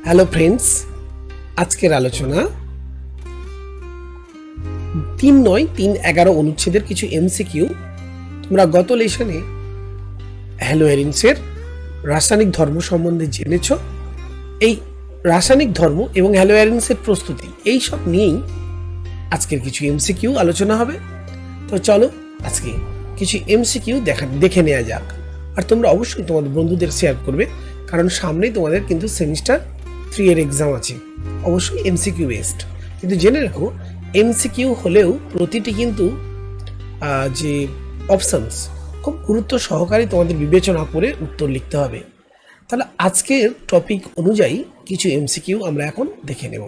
Hello friends, আজকের আলোচনা 3-9-3-11 অনুচ্ছেদের কিছু এমসিকিউ। তোমরা গত লেসনে হ্যালোয়ারিনসের রাসায়নিক ধর্ম সম্বন্ধে জেনেছ। এই রাসায়নিক ধর্ম এবং হ্যালোয়ারিনসের প্রস্তুতি এই সব নিয়েই আজকের কিছু এমসিকিউ আলোচনা হবে। তো চলো আজকে কিছু এমসিকিউ দেখে নেওয়া যাক। আর তোমরা অবশ্যই তোমাদের বন্ধুদের শেয়ার করবে, কারণ সামনেই তোমাদের কিন্তু সেমিস্টার 3 এর এক্সাম আছে, অবশ্যই এমসিকিউ বেসড। কিন্তু জেনে রাখো, এমসিকিউ হলেও প্রতিটি কিন্তু যে অপশনস খুব গুরুত্ব সহকারে তোমাদের বিবেচনা করে উত্তর লিখতে হবে। তাহলে আজকের টপিক অনুযায়ী কিছু এমসিকিউ আমরা এখন দেখে নেব।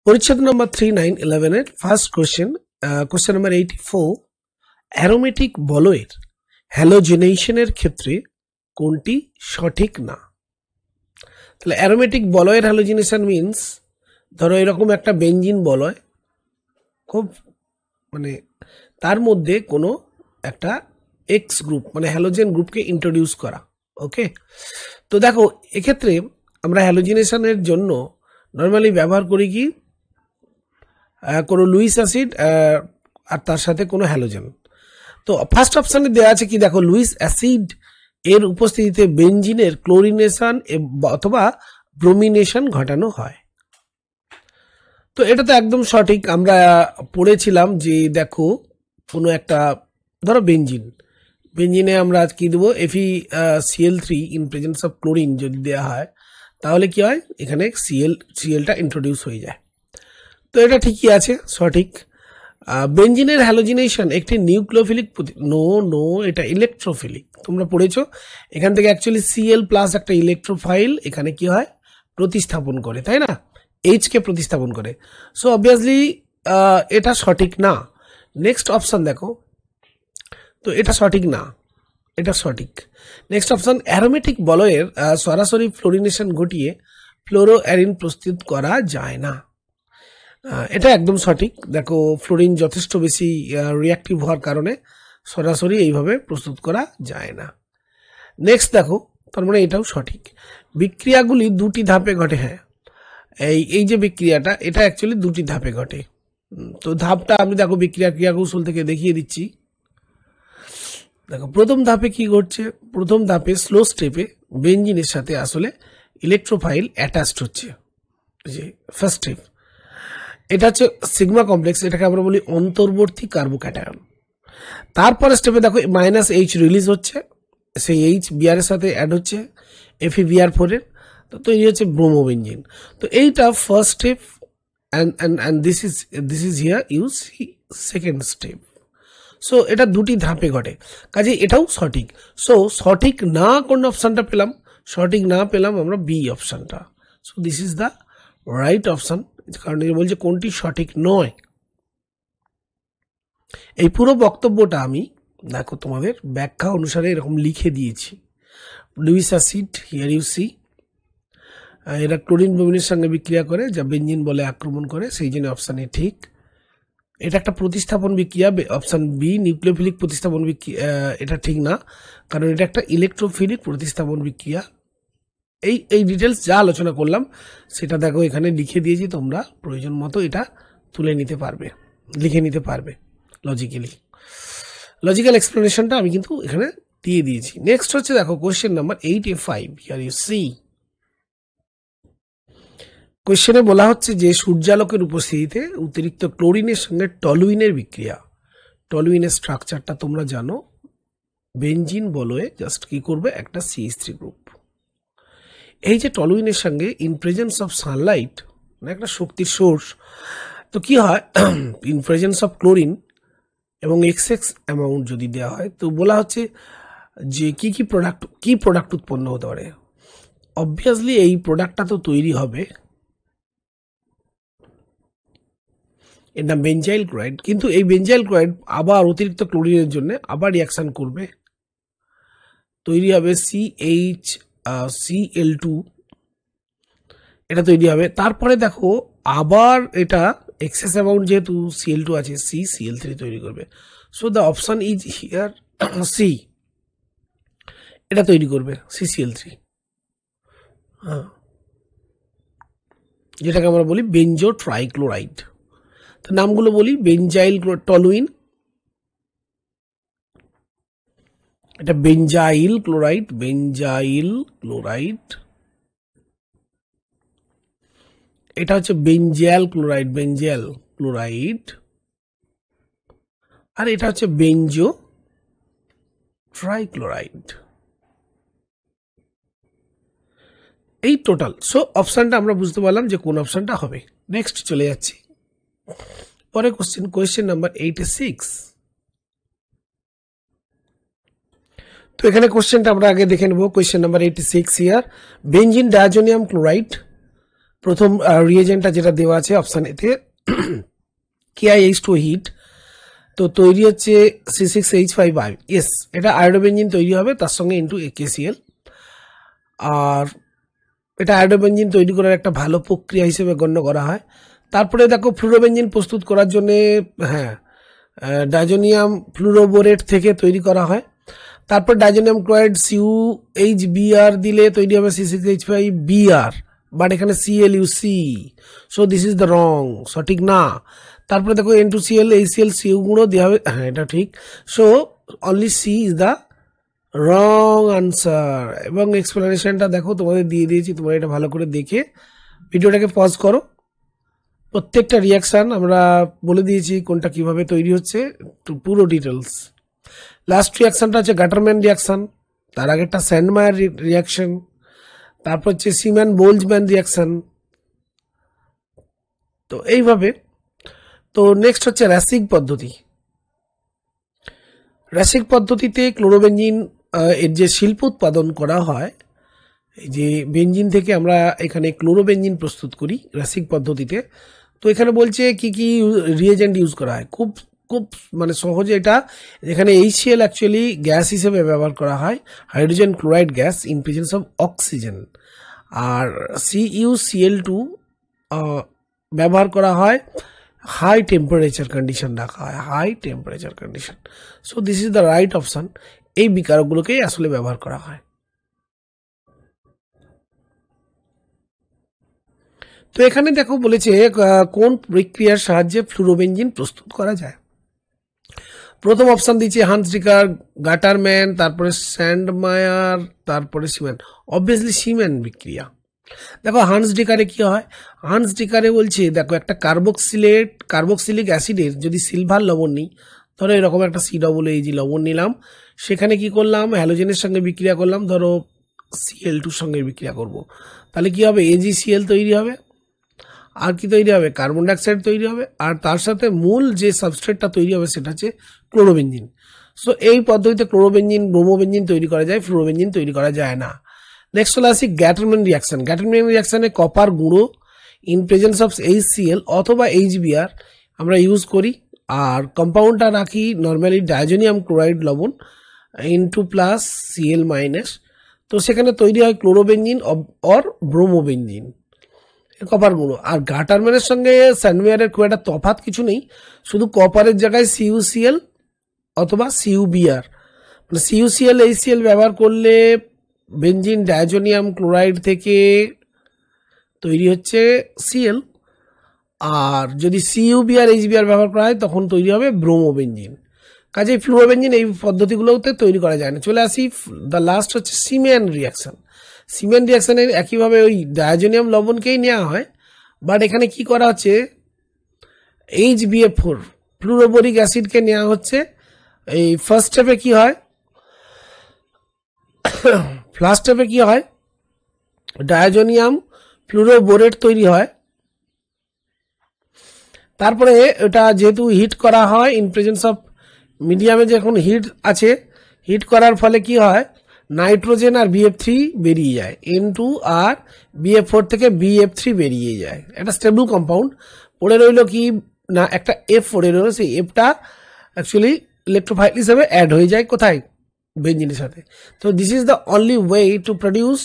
পরিচ্ছেদ নম্বর 3-9-11 এর ফার্স্ট কোশ্চেন নাম্বার 84, অ্যারোমেটিক বলয়ের হ্যালোজেনেশনের ক্ষেত্রে কোনটি সঠিক না? তাহলে অ্যারোমেটিক বলয়ের হ্যালোজেনেশন মিনস, ধরো এরকম একটা বেঞ্জিন বলয়, খুব তার মধ্যে কোনো একটা এক্স গ্রুপ হ্যালোজেন গ্রুপকে ইন্ট্রোডিউস করা। ওকে, তো দেখো এক্ষেত্রে আমরা হ্যালোজেনেশনের জন্য নর্মালি ব্যবহার করি কি, কোনো লুইস অ্যাসিড আর তার সাথে কোনো হ্যালোজেন। তো ফার্স্ট অপশানে দেওয়া আছে কি, দেখো লুইস অ্যাসিড এর উপস্থিতিতে বেঞ্জিনের ক্লোরিনেশন অথবা ব্রোমিনেশন ঘটানো হয়। তো এটা তো একদম সঠিক। আমরা পড়েছিলাম যে দেখো কোনো একটা ধরো বেঞ্জিনে আমরা কি দেবো, FeCl3 in presence of chlorine যদি দেওয়া হয়, তাহলে কি হয়, এখানে সিএলটা ইন্ট্রোডিউস হয়ে যায়। তো এটা ঠিকই আছে, সঠিক। বেঞ্জিনের হ্যালোজিনেশন একটি নিউক্লিওফিলিক নো এটা ইলেকট্রোফিলিক। তোমরা পড়েছো, এখান থেকে অ্যাকচুয়ালি Cl প্লাস একটা ইলেকট্রোফাইল এখানে কি হয়, প্রতিস্থাপন করে, তাই না, এইচকে প্রতিস্থাপন করে। সো অবভিয়াসলি এটা সঠিক না। নেক্সট অপশন দেখো, তো এটা সঠিক না, এটা সঠিক। নেক্সট অপশন, অ্যারোমেটিক বলয়ের সরাসরি ফ্লোরিনেশন ঘটিয়ে ফ্লোরোঅ্যারিন প্রস্তুত করা যায় না। এটা একদম সঠিক। দেখো ফ্লোরিন যথেষ্ট বেশি রিঅ্যাক্টিভ হওয়ার কারণে সরাসরি এইভাবে প্রস্তুত করা যায় না। নেক্সট দেখো, তার মানে এটাও সঠিক। বিক্রিয়াগুলি দুটি ধাপে ঘটে। হ্যাঁ, এই যে বিক্রিয়াটা, এটা অ্যাকচুয়ালি দুটি ধাপে ঘটে। তো ধাপটা আমি দেখো বিক্রিয়া ক্রিয়াকৌশল থেকে দেখিয়ে দিচ্ছি। দেখো প্রথম ধাপে কি ঘটছে, প্রথম ধাপে স্লো স্টেপে বেঞ্জিনের সাথে আসলে ইলেকট্রোফাইল অ্যাটাচড হচ্ছে, যে ফার্স্ট স্টেপ। এটা হচ্ছে সিগমা কমপ্লেক্স, এটাকে আমরা বলি অন্তর্বর্তী কার্বোক্যাটায়ন। তারপরে স্টেপে দেখো -H রিলিজ হচ্ছে, সেই H বিআর এর সাথে অ্যাড হচ্ছে FeBr4 এর, তো তৈরি হচ্ছে ব্রোমোবেঞ্জিন। তো এইটা first step, and this is here you see second step. So এটা দুটি ধাপে ঘটে, কাজে এটাও সঠিক। সো সঠিক না কোন অপশানটা পেলাম, সঠিক না পেলাম আমরা বি অপশানটা। So this is the right option, কারণ এটা বলছে কোনটি সঠিক নয়। এই পুরো বক্তব্যটা আমি দেখো তোমাদের ব্যাখ্যা অনুসারে এরকম লিখে দিয়েছি। Lewis acid here you C, এরা ক্লোরিন ব্রোমিনের সঙ্গে বিক্রিয়া করে যা বেঞ্জিন বলে আক্রমণ করে, সেই জন্য অপশান এ ঠিক। এটা একটা প্রতিস্থাপন বিক্রিয়া, অপশান বি নিউক্লিওফিলিক প্রতিস্থাপন বিক্রিয়া, এটা ঠিক না, কারণ এটা একটা ইলেকট্রোফিলিক প্রতিস্থাপন বিক্রিয়া। এই ডিটেলস যা আলোচনা করলাম সেটা দেখো এখানে লিখে দিয়েছি, তোমরা প্রয়োজন মতো এটা তুলে নিতে পারবে, লিখে নিতে পারবে লজিক্যাল এক্সপ্লেনেশনটা আমি কিন্তু এখানে দিয়ে দিয়েছি। নেক্সট হচ্ছে দেখো question number 8A5, here you see. কোয়েশ্চেনে বলা হচ্ছে যে সূর্যালোকের উপস্থিতিতে অতিরিক্ত ক্লোরিনের সঙ্গে টলুইনের বিক্রিয়া, টলুইনের স্ট্রাকচারটা তোমরা জানো, বেঞ্জিন বলয়ে জাস্ট কি করবে, একটা CH3 গ্রুপ। এই যে টলুইনের সঙ্গে ইন প্রেজেন্স অফ সানলাইট, একটা শক্তির সোর্স, তো কি হয়, ইন প্রেজেন্স অফ ক্লোরিন এবং XX অ্যামাউন্ট যদি দেওয়া হয়, তো বলা হচ্ছে যে কি প্রোডাক্ট উৎপন্ন হতে পারে। অবভিয়াসলি এই প্রোডাক্টটা তো তৈরি হবে, এর নাম বেঞ্জাইল ক্লোরাইড। কিন্তু এই বেঞ্জাইল ক্লোরাইড আবার অতিরিক্ত ক্লোরিনের জন্য আবার রিয়াকশন করবে, তৈরি হবে CH Cl2, এটা তৈরি হবে। তারপরে দেখো আবার এটা এক্সেস অ্যামাউন্ট যেহেতু Cl2 আছে, CCl3 তৈরি করবে। So the option is here C, এটা তৈরি করবে CCl3। হ্যাঁ, যেটাকে আমরা বলি বেঞ্জো ট্রাইক্লোরাইড। তো নামগুলো বলি, বেঞ্জাইল টলুইন, এটা বেঞ্জাইল ক্লোরাইড, বেঞ্জাইল ক্লোরাইড। এটা হচ্ছে বেঞ্জাল ক্লোরাইড, বেঞ্জাল ক্লোরাইড। আর এটা হচ্ছে বেঞ্জো ট্রাইক্লোরাইড। এই টোটাল। সো অপশনটা আমরা বুঝতে পারলাম যে কোন অপশনটা হবে। নেক্সট চলে যাচ্ছি পরে কোয়েশ্চেন নাম্বার 86। তো এখানে কোশ্চেনটা আমরা আগে দেখে নেব। Question number 86 here, benzene diazonium chloride, প্রথম রিয়েজেন্টটা যেটা দেওয়া আছে অপশন এতে KiH2 হিট, তো তৈরি হচ্ছে C6H5। ইয়েস, এটা আয়োডোবেঞ্জিন তৈরি হবে, তার সঙ্গে ইনটু AKCl। আর এটা আয়োডোবেঞ্জিন তৈরি করার একটা ভালো প্রক্রিয়া হিসেবে গণ্য করা হয়। তারপরে দেখো ফ্লুরোবেঞ্জিন প্রস্তুত করার জন্য ডায়াজোনিয়াম ফ্লুরোবোরেট থেকে তৈরি করা হয়। তারপর ডায়াজোনিয়াম ক্লোরাইড CuHBr দিলে তৈরি হবে C6H5Br, বাট এখানে ClUc, so this is the wrong, সঠিক না। তারপরে দেখো N2Cl HCl Cu গুঁড়ো দেওয়া হবে, হ্যাঁ এটা ঠিক। So only C is the wrong answer. এবং এক্সপ্লেনেশনটা দেখো তোমাদের দিয়ে দিয়েছি, তোমরা এটা ভালো করে দেখে ভিডিওটাকে পজ করো। প্রত্যেকটা রিয়াকশান আমরা বলে দিয়েছি কোনটা কিভাবে তৈরি হচ্ছে, পুরো ডিটেলস। লাস্ট রিয়াকশানটা হচ্ছে গাটারম্যান রিয়াকশান, তার আগেরটা স্যান্ডমায়ার রিয়াকশন, তারপর হচ্ছে সিম্যান বোলজম্যান রিয়াকশান। তো এইভাবে। তো নেক্সট হচ্ছে র্যাসিক পদ্ধতি। র্যাসিক পদ্ধতিতে ক্লোরোবেঞ্জিন এর যে শিল্প উৎপাদন করা হয়, এই যে বেঞ্জিন থেকে আমরা এখানে ক্লোরোবেঞ্জিন প্রস্তুত করি র্যাসিক পদ্ধতিতে। তো এখানে বলছে কি কি রিয়েজেন্ট ইউজ করা হয়, খুব খুব মানে সহজে। এটা এখানে HCl অ্যাকচুয়ালি গ্যাস হিসেবে ব্যবহার করা হয়, hydrogen chloride gas in presence of oxygen. আর CuCl2 ব্যবহার করা হয়, হাই টেম্পারেচার কন্ডিশন রাখা হয়, high temperature condition. So this is the right option. এই বিকারকগুলোকেই আসলে ব্যবহার করা হয়। তো এখানে দেখো বলেছে কোন প্রক্রিয়ার সাহায্যে ফ্লুরোবেঞ্জিন প্রস্তুত করা যায়। প্রথম অপশন দিচ্ছে হান্সডিকার, গাটারম্যান, তারপরে স্যান্ডমায়ার, তারপরে সিমেন। অবভিয়াসলি সিমেন বিক্রিয়া। দেখো হান্সডিকারে কি হয়, হান্সডিকারে বলছে দেখো একটা কার্বক্সিলিক অ্যাসিডের যদি সিলভার লবণ নিই, ধরো এরকম একটা COOH লবণ নিলাম, সেখানে কি করলাম, হ্যালোজেনের সঙ্গে বিক্রিয়া করলাম, ধরো Cl2 সঙ্গে বিক্রিয়া করব, তাহলে কি হবে, AgCl তৈরি হবে। আর কি তৈরি হবে, কার্বন ডাইঅক্সাইড তৈরি হবে। আর তার সাথে মূল যে সাবস্ট্রেটটা তৈরি হবে সেটা হচ্ছে ক্লোরোবেঞ্জিন। সো এই পদ্ধতিতে ক্লোরোবেঞ্জিন, ব্রোমোবেঞ্জিন তৈরি করা যায়, ফ্লুরোবেঞ্জিন তৈরি করা যায় না। নেক্সট চলে আসি গ্যাটারম্যান রিয়াকশন। গ্যাটারম্যান রিয়াকশনে কপার গুঁড়ো ইন প্রেজেন্স অফ HCl অথবা HBr আমরা ইউজ করি। আর কম্পাউন্ডটা রাখি নর্মালি ডায়াজোনিয়াম ক্লোরাইড লবণ ইনটু প্লাস Cl মাইনাস। তো সেখানে তৈরি হয় ক্লোরোবেঞ্জিন অর ব্রোমোবেঞ্জিন, কপার গুঁড়ো। আর গাটারম্যানের সঙ্গে স্যান্ডমেয়ারের খুব একটা তফাৎ কিছু নেই, শুধু কপারের জায়গায় CuCl অথবা CuBr, মানে CuCl HCl ব্যবহার করলে বেঞ্জিন ডায়াজোনিয়াম ক্লোরাইড থেকে তৈরি হচ্ছে Cl, আর যদি CuBr HBr ব্যবহার করা হয় তখন তৈরি হবে ব্রোমোবেঞ্জিন। কাজেই ফ্লুরোবেঞ্জিন এই পদ্ধতিগুলোতে তৈরি করা যায় না। চলে আসি দ্য লাস্ট হচ্ছে সিমেন রিয়াকশন। সিমেন রিয়াকশনের একইভাবে ওই ডায়াজোনিয়াম লবণকেই নেওয়া হয়, বাট এখানে কি করা হচ্ছে, HBF4 ফ্লুরোবোরিক অ্যাসিডকে নেওয়া হচ্ছে। এই ফার্স্ট স্টেপে কি হয়, ডায়াজোনিয়াম ফ্লুরোবোরেট তৈরি হয়। তারপরে এটা যেহেতু হিট করা হয় ইন প্রেজেন্স অফ মিডিয়ামে, যখন হিট আছে, হিট করার ফলে কি হয়, নাইট্রোজেন আর BF3 বেরিয়ে যায়, N2 আর BF4 থেকে BF3 বেরিয়ে যায়। একটা স্টেবল কম্পাউন্ড পড়ে রইল কি না, একটা F পড়ে রইল, সেই Fটা অ্যাকচুয়ালি ইলেকট্রোফাইল হিসেবে অ্যাড হয়ে যায় কোথায়, বেঞ্জিনের সাথে। তো this is the only way to produce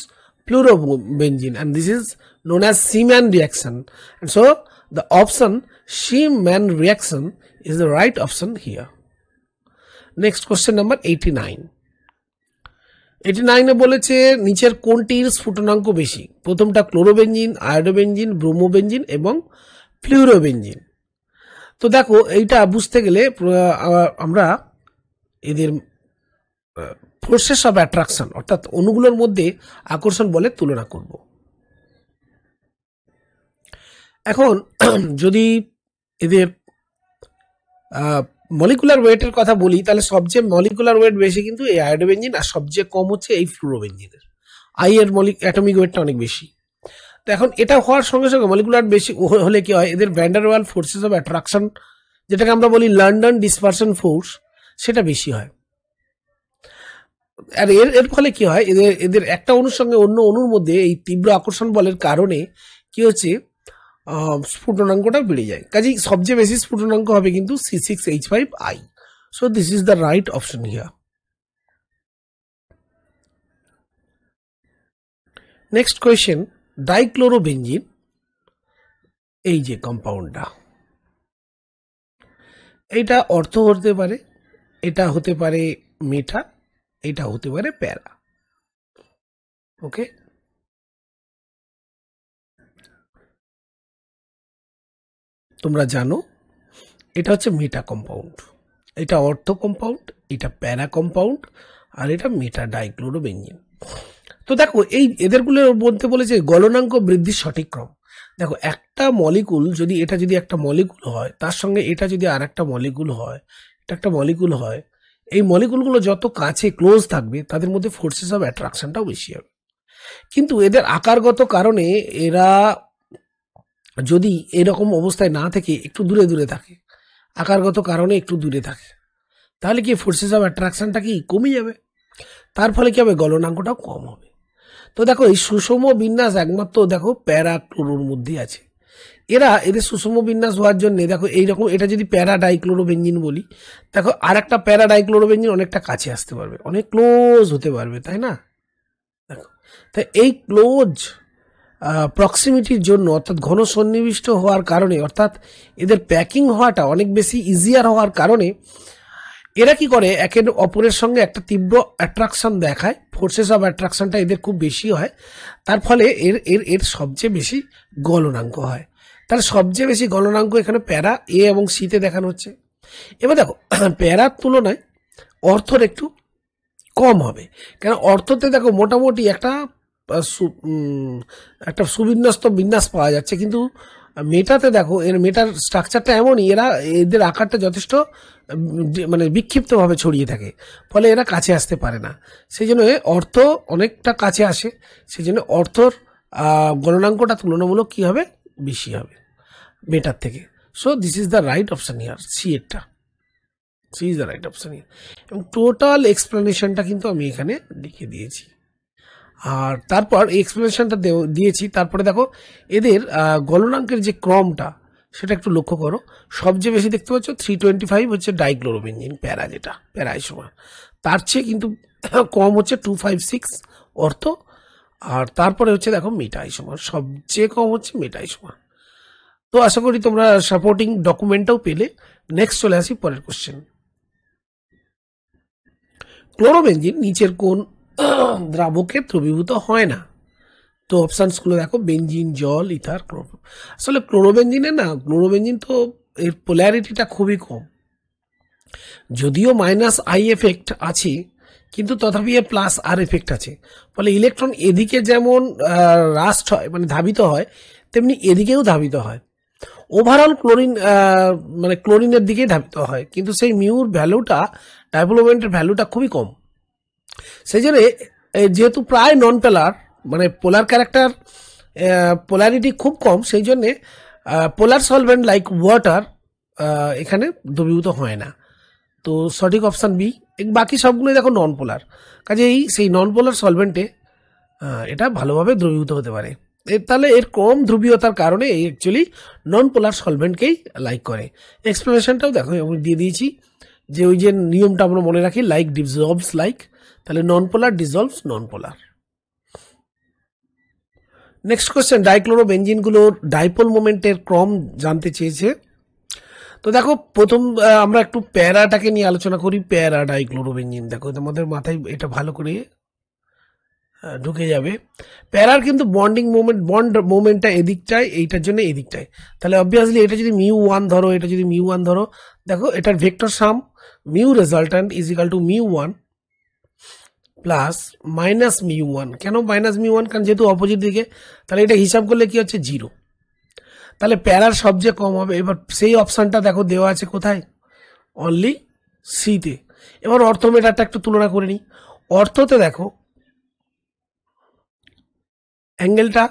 fluorobenzene and this is known as Seemann reaction, and so the option Seemann reaction is the right option here. Next question number 89. 89-এ বলেছে নিচের কোনটির স্ফুটনাঙ্ক বেশি? প্রথমটা ক্লোরোবেঞ্জিন, আয়োডোবেঞ্জিন, ব্রোমোবেঞ্জিন এবং ফ্লুরোবেঞ্জিন। তো দেখো এইটা বুঝতে গেলে আমরা এদের প্রসেস অফ অ্যাট্রাকশন অর্থাৎ অণুগুলোর মধ্যে আকর্ষণ বলের তুলনা করব। এখন যদি এদের মলিকুলার ওয়েটের কথা বলি তাহলে সবচেয়ে মলিকুলার ওয়েট বেশি কিন্তু এই আয়োডোবেঞ্জিন, আর সবচেয়ে কম হচ্ছে এই ফ্লুরোবেঞ্জিনের। আই এর অ্যাটমিক ওয়েটটা অনেক বেশি। তো এখন এটা হওয়ার সঙ্গে সঙ্গে মলিকুলার বেশি হলে কি হয়, এদের van der wall forces of attraction যেটাকে আমরা বলি লন্ডন ডিসপারশন ফোর্স, সেটা বেশি হয়। আর এর ফলে কি হয়, এদের একটা অণুর সঙ্গে অন্য অণুর মধ্যে এই তীব্র আকর্ষণ বলের কারণে কি হচ্ছে, স্ফুটনাঙ্কটা বেড়ে যায়। কাজেই সবচেয়ে বেশি স্ফুটনাঙ্ক হবে কিন্তু C6H5I। So this is the right option here. Next question, dichlorobenzene এই যে কম্পাউন্ডটা, এইটা অর্থ হতে পারে, এটা হতে পারে মেটা, এটা হতে পারে প্যারা। ওকে, তোমরা জানো এটা হচ্ছে মেটা কম্পাউন্ড, এটা অর্থ কম্পাউন্ড, এটা প্যারা কম্পাউন্ড, আর এটা মেটা ডাইক্লোরোবেঞ্জিন। তো দেখো এই এদেরগুলো বলতে বলেছে গলনাঙ্ক বৃদ্ধির সঠিক ক্রম। দেখো একটা মলিকুল যদি এটা যদি একটা মলিকুল হয়, তার সঙ্গে এটা যদি আর একটা মলিকুল হয়, এটা একটা মলিকুল হয়, এই মলিকুলগুলো যত কাছে ক্লোজ থাকবে তাদের মধ্যে ফোর্সেস অফ অ্যাট্রাকশনটাও বেশি হবে। কিন্তু এদের আকারগত কারণে এরা যদি এরকম অবস্থায় না থেকে একটু দূরে দূরে থাকে, আকারগত কারণে একটু দূরে থাকে, তাহলে কি ফোর্সেস অফ অ্যাট্রাকশনটা কি কমে যাবে, তার ফলে কি হবে, গলনাঙ্কটাও কম হবে। তো দেখো এই সুষম বিন্যাস একমাত্র দেখো প্যারা ক্লোরোর মধ্যে আছে। এদের সুষম বিন্যাস হওয়ার জন্য দেখো এইরকম, এটা যদি প্যারা ডাইক্লোরোবেঞ্জিন বলি, দেখো আর একটা প্যারা ডাইক্লোরোবেঞ্জিন অনেকটা কাছে আসতে পারবে, অনেক ক্লোজ হতে পারবে, তাই না? দেখো তাই এই ক্লোজ প্রক্সিমিটির জন্য অর্থাৎ ঘন সন্নিবিষ্ট হওয়ার কারণে, অর্থাৎ এদের প্যাকিং হওয়াটা অনেক বেশি ইজিয়ার হওয়ার কারণে এরা কি করে, একের অপরের সঙ্গে একটা তীব্র অ্যাট্রাকশন দেখায়, ফোর্সেস অফ অ্যাট্রাকশনটা এদের খুব বেশি হয়, তার ফলে এর সবচেয়ে বেশি গলনাঙ্ক হয়। তাহলে সবচেয়ে বেশি গলনাঙ্ক এখানে প্যারা এ এবং সিতে দেখানো হচ্ছে। এবার দেখো প্যারার তুলনায় অর্থর একটু কম হবে, কেন অর্থতে দেখো মোটামুটি একটা সুবিন্যস্ত বিন্যাস পাওয়া যাচ্ছে, কিন্তু মেটাতে দেখো এর মেটার স্ট্রাকচারটা এমনই, এদের আকারটা যথেষ্ট মানে বিক্ষিপ্তভাবে ছড়িয়ে থাকে, ফলে এরা কাছে আসতে পারে না, সেই জন্য অর্থ অনেকটা কাছে আসে, সেই জন্য অর্থর গণনাঙ্কটা তুলনামূলক কি হবে, বেশি হবে মেটার থেকে। So this is the right option here, C is the right option here. এবং টোটাল এক্সপ্লেনেশনটা কিন্তু আমি এখানে লিখে দিয়েছি, আর তারপর এই এক্সপ্লেনেশনটা দিয়েছি। তারপরে দেখো এদের গলনাঙ্কের যে ক্রমটা সেটা একটু লক্ষ্য করো, সবচেয়ে বেশি দেখতে পাচ্ছ 325 হচ্ছে ডাইক্লোরোবেঞ্জিন প্যারা, যেটা প্যারা আইসোমার, তার চেয়ে কিন্তু কম হচ্ছে 256 অর্থ, আর তারপরে হচ্ছে দেখো মেটা আইসোমার, সবচেয়ে কম হচ্ছে মেটা আইসোমার। তো আশা করি তোমরা সাপোর্টিং ডকুমেন্টটাও পেলে। নেক্সট চলে আসি পরের কোশ্চেন। ক্লোরোবেঞ্জিন নিচের কোন দ্রাবকে দ্রবীভূত হয় না? তো অপশানসগুলো দেখো, বেঞ্জিন, জল, ইথার, ক্লোরো। আসলে ক্লোরোবেঞ্জিনের না, ক্লোরোবেঞ্জিন তো এর পোলারিটিটা খুবই কম, যদিও -I এফেক্ট আছে কিন্তু তথাপি এর +R এফেক্ট আছে, ফলে ইলেকট্রন এদিকে যেমন রাস্ট হয় মানে ধাবিত হয়, তেমনি এদিকেও ধাবিত হয়। ওভারঅল মানে ক্লোরিনের দিকেই ধাবিত হয়, কিন্তু সেই মিউর ভ্যালুটা, ডাইপোল মোমেন্টের ভ্যালুটা খুবই কম, সেই জন্য যেহেতু প্রায় নন পোলার, মানে পোলার ক্যারেক্টার পোলারিটি খুব কম, সেই জন্যে পোলার সলভেন্ট লাইক ওয়াটার এখানে দ্রবীভূত হয় না। তো সঠিক অপশান বি। বাকি সবগুলো দেখো নন পোলার, কাজেই সেই নন পোলার সলভেন্টে এটা ভালোভাবে দ্রবীভূত হতে পারে। তাহলে এর কম ধ্রুবীয়তার কারণে এই অ্যাকচুয়ালি নন পোলার সলভেন্টকেই লাইক করে। এক্সপ্লেনেশনটাও দেখো আমি দিয়ে দিয়েছি, যে ওই যে নিয়মটা আমরা মনে রাখি, লাইক ডিসলভস লাইক, তাহলে নন পোলার ডিসলভস নন পোলার। নেক্সট কোয়েশ্চেন, ডাইক্লোরোবেঞ্জিনগুলোর ডাইপোল মোমেন্টের ক্রম জানতে চেয়েছে। তো দেখো প্রথম আমরা একটু প্যারাটাকে নিয়ে আলোচনা করি। প্যারা ডাইক্লোরোবেঞ্জিন, দেখো তোমাদের মাথায় এটা ভালো করে ঢুকে যাবে। প্যারার কিন্তু বন্ডিং মোমেন্ট, বন্ড মোমেন্টটা এদিকটায়, এইটার জন্য এদিকটায়। তাহলে অবভিয়াসলি এটা যদি μ1 ধরো, এটা যদি μ1 ধরো, দেখো এটার vector sum mu resultant is equal to μ1 plus minus μ1। কেন মাইনাস μ1? কারণ যেহেতু অপোজিট দিকে, তাহলে এটা হিসাব করলে কি হচ্ছে 0। তাহলে প্যারার সবচেয়ে কম হবে। এবার সেই অপশানটা দেখো দেওয়া আছে কোথায়? অনলি সিতে। এবার অর্থ মেটারটা একটু তুলনা করে নিই। অর্থতে দেখো অ্যাঙ্গেলটা,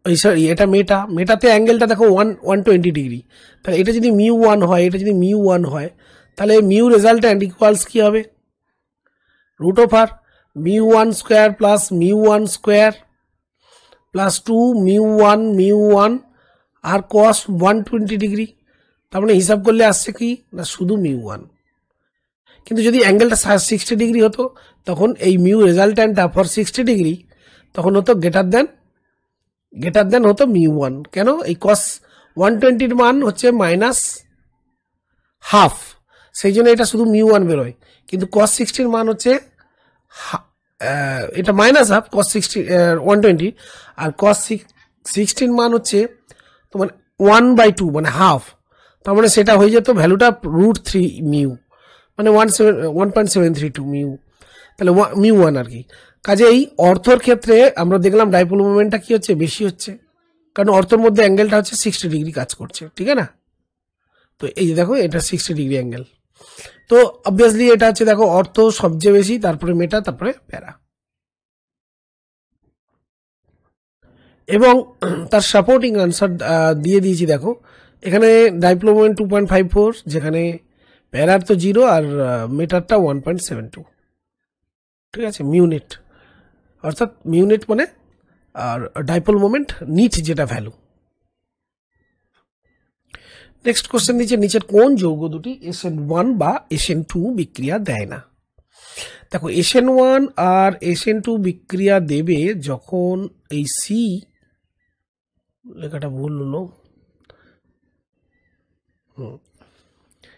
ওই সরি এটা মেটাতে অ্যাঙ্গেলটা দেখো 120 ডিগ্রি। তাহলে এটা যদি μ1 হয়, এটা যদি μ1 হয়, তাহলে মিউ রেজাল্ট্যান্ট ইকুয়ালস কি হবে? Root over μ1 square plus μ1 square plus 2 μ1 আর কস 120 ডিগ্রি। তার মানে হিসাব করলে আসছে কি না, শুধু μ1। কিন্তু যদি অ্যাঙ্গেলটা 60 ডিগ্রি হতো, তখন এই মিউ রেজাল্ট্যান্টটা ফর 60 ডিগ্রি তখন হতো গ্রেটার দেন হতো μ1। কেন? এই কস 120 মান হচ্ছে -½ সেই জন্য এটা শুধু μ1 বেরোয়। কিন্তু cos 60 মান হচ্ছে এটা -½ cos 120, আর cos 16 মান হচ্ছে তোমার 1/2 মানে হাফ। তার মানে সেটা হয়ে যেত ভ্যালুটা √3 মিউ, মানে 1.732 মিউ। তাহলে μ1 আর কি। কাজেই অর্থর ক্ষেত্রে আমরা দেখলাম ডাইপোল মোমেন্টটা কি হচ্ছে, বেশি হচ্ছে, কারণ অর্থর মধ্যে অ্যাঙ্গেলটা হচ্ছে 60 ডিগ্রি কাজ করছে, ঠিক আছে না? তো এই যে দেখো এটা 60 ডিগ্রি অ্যাঙ্গেল। তো অবভিয়াসলি এটা হচ্ছে দেখো অর্থ সবচেয়ে বেশি, তারপরে মেটা, তারপরে প্যারা। এবং তার সাপোর্টিং আনসার দিয়ে দিয়েছি দেখো এখানে। ডাইপোল মোমেন্ট 2.54, যেখানে প্যারার তো 0 আর মেটারটা 1.72, ঠিক আছে, মিউনিট। অর্থাৎ মিউনিট মানে আর ডাইপোল মোমেন্ট নিট যেটা ভ্যালু। নেক্সট কোশ্চেন দিচ্ছে নিচের কোন যৌগ দুটি SN1 বা SN2 বিক্রিয়া দেয় না? দেখো SN1 আর SN2 বিক্রিয়া দেবে যখন এই সি, লেখাটা ভুল হলো,